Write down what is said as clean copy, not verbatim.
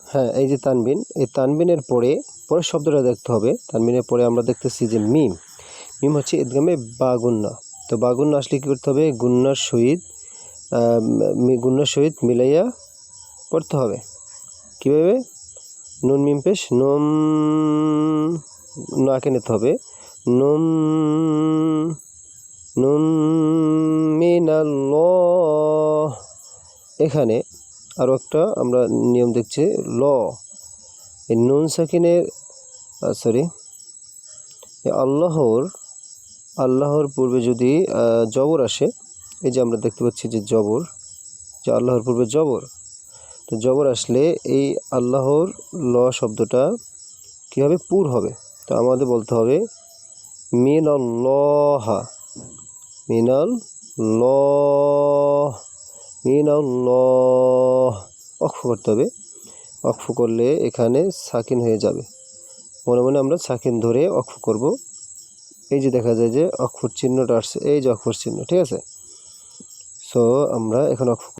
হ্যাঁ, এই যে তানবিন, এই তানবিনের পরের শব্দটা দেখতে হবে। তানবিনের পরে আমরা দেখতেছি যে মিম। মিম হচ্ছে ইদগামে বা গুন্না। তো বা গুন্না আসলে কী করতে হবে? গুন্নার সহিত মিলাইয়া পড়তে হবে। কীভাবে? নুন মিম পেশ নুম, নাকে নিতে হবে। নুম নুম মিনাল্লাহ। এখানে আরও একটা আমরা নিয়ম দেখছি এই নুন সাকিনের আল্লাহর পূর্বে যদি জবর আসে, এই যে আমরা দেখতে পাচ্ছি যে জবর, যে আল্লাহর পূর্বে জবর, তো জবর আসলে এই আল্লাহর শব্দটা কীভাবে পুর হবে? তো আমাদের বলতে হবে মিনাল্লাহ, মিনাল্লাহ, অক্ফ করতে হবে। অক্ফ করলে এখানে সাকিন হয়ে যাবে। মনে মনে আমরা সাকিন ধরে অক্ফ করব। এই যে দেখা যায় যে অক্ষর চিহ্নটা আসছে, এই যে অক্ষর চিহ্ন, ঠিক আছে? সো আমরা এখন অক্ফ